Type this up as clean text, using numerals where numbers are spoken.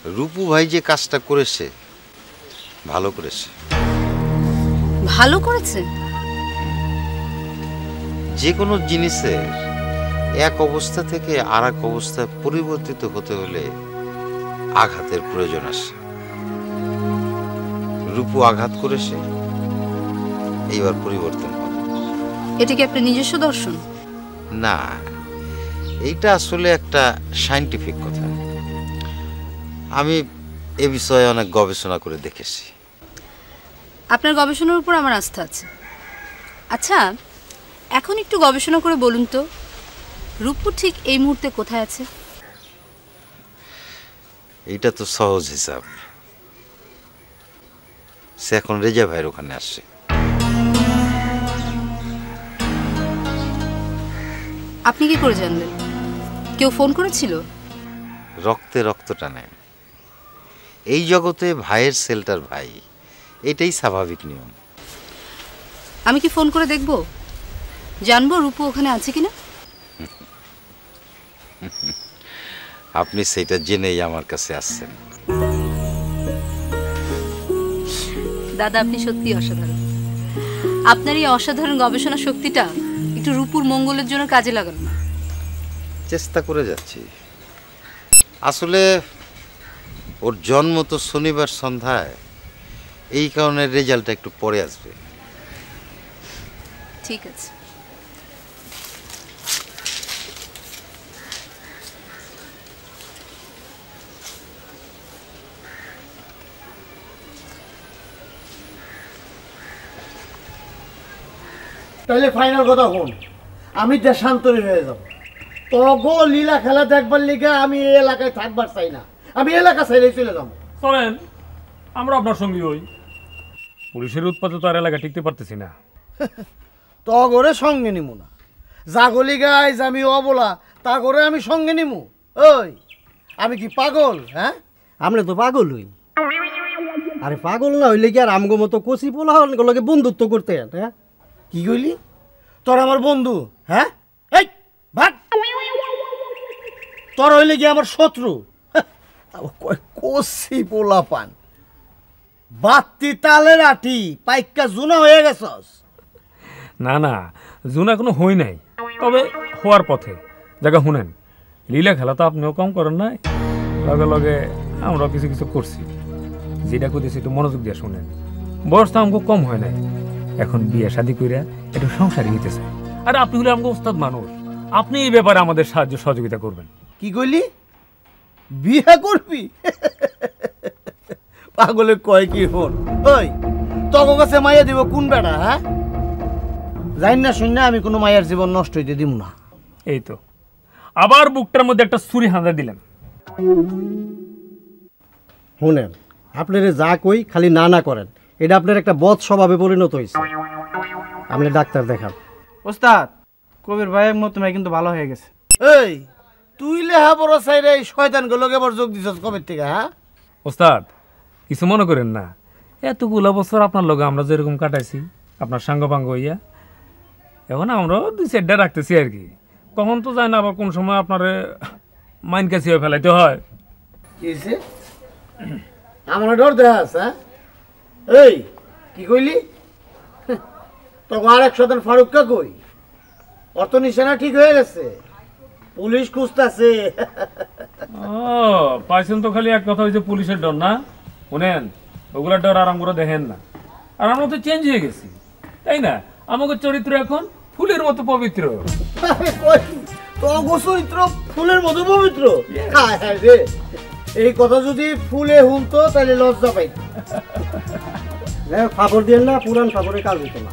রূপু ভাই যে কাজটা করেছে ভালো করেছে। ভালো করেছে? যে কোনো জিনিসের এক অবস্থা থেকে আর এক অবস্থায় পরিবর্তিত হতে হলে আঘাতের প্রয়োজন আসে। রূপু আঘাত করেছে, এইবার পরিবর্তন হবে। এটা কি আপনার নিজস্ব দর্শন? না, এইটা আসলে একটা সায়েন্টিফিক কথা। আমি এ বিষয়ে অনেক গবেষণা করে দেখেছি। আপনার গবেষণার উপর আমার আস্থা আছে। আচ্ছা, এখন একটু গবেষণা করে বলুন তো, রূপু ঠিক এই মুহূর্তে কোথায় আছে? এইটা তো সহজ হিসাব। সে এখন রেজা ভাইয়ের ওখানে আসছে। আপনি কি করে জানলেন? কেউ ফোন করেছিল? রক্তে রক্ত টানে। এই জগতে ভাইয়ের সেলটার ভাই, এটাই স্বাভাবিক নিয়ম। আমি কি ফোন করে দেখব, জানবো রূপু ওখানে আছে কিনা? আপনি সেটা জেনেই আমার কাছে আসছেন। দাদা, আপনি সত্যি অসাধারণ। আপনার এই অসাধারণ গবেষণা শক্তিটা একটু রূপুর মঙ্গলের জন্য কাজে লাগান না। চেষ্টা করে যাচ্ছি। আসলে ওর জন্ম তো শনিবার সন্ধ্যায়, এই কারণে রেজাল্টটা একটু পরে আসবে। ঠিক আছে। তাহলে ফাইনাল কথা কোন, আমি দেশান্তরী হয়ে যাব। তগো লীলা খেলা দেখবার লিগে আমি এই এলাকায় থাকবার চাই না। আমি এলাকা ছেড়ে চলে যাবো। চলেন, আমরা আপনার সঙ্গী হই। পুলিশের উৎপাতে তো আর এলাকা টিকতে পারতেছি না। তগরে সঙ্গে নিমু না। জাগলি গাইজ আমি অবলা, তা করে আমি সঙ্গে নিমু? ওই আমি কি পাগল? হ্যাঁ, আমরা তো পাগল হই। আরে পাগল না হইলে কি আর আমগো মতো কচি পোলা হলকে বন্ধুত্ব করতে? হ্যাঁ, কি কইলি? তোর আমার বন্ধু? হ্যাঁ, এই ভাগ। তোর হইলে কি আমার শত্রু? কচি পোলা পান, বাত্তি তালের আটি পাইকা জুনা হয়ে গেছস। না না, জুনা কোনো হই নাই, তবে হওয়ার পথে। জায়গা শুনেন, লীলা খেলা তো আপনিও কম করেন নাই, লগে লগে আমরা কিছু কিছু করছি। যেটা করতেছি একটু মনোযোগ দিয়ে শুনেন। বয়স তো আমাকে কম হয় নাই, এখন বিয়ে শাদি কইরা একটু সংসারী হইতে চাই। আর আপনি হলে আমাকে ওস্তাদ মানুষ, আপনি এই ব্যাপারে আমাদের সাহায্য সহযোগিতা করবেন। কি কইলি? বিয়ে করবি? পাগলে কয় কি হন? ওই তগো কাছে মাইয়া দিব কোন বেটা? হ্যাঁ, জানি না শুন না, আমি কোনো মায়ের জীবন নষ্ট হইতে দিব না। এই তো আবার বুকটার মধ্যে একটা ছুরি হাঁদা দিলেন। শুনেন, আপনারা যা কই খালি না না করেন, এটা আপনার একটা বদ স্বভাবে পরিণত হয়েছে। আপনি ডাক্তার দেখান। ওস্তাদ, কবির ভাইয়ের মতো মেয়ে কিন্তু ভালো হয়ে গেছে। এই তুই লেহা বড় সাইরে এই শয়তান গুলোকে আবার যোগ দিছস কবে থেকে? হ্যাঁ ওস্তাদ, কিছু মনে করেন না, এতগুলো বছর আপনার লগে আমরা যেরকম কাটাইছি আপনার সাঙ্গপাঙ্গ হইয়া, এখন আমরাও দুই চারটা রাখতেছি আর কি। কখন তো যায় না, আবার কোন সময় আপনার মাইন কাছি হয়ে ফেলাইতে হয়। কিছে আমার ডর দেখাস? হ্যাঁ, এই কি কইলি? তো আরেক শতান ফারুককা কই? অত নিশানা ঠিক হয়ে গেছে, পুলিশ খুঁজতেছে। ও পাইছেন তো, খালি এক কথা হয়েছে পুলিশের ডর না। শুনেন, ওগুলার ডর আরাম করে দেখেন না। আর আমরা তো চেঞ্জ হয়ে গেছি, তাই না? আমাদের চরিত্র এখন ফুলের মতো পবিত্র। চরিত্র ফুলের মতো পবিত্র? রে, এই কথা যদি ফুলে হুনতো তাহলে লজ্জা পাইত। ফাপড় দিয়ে না, পুরান ফাপড়ে কাজ হইতো না।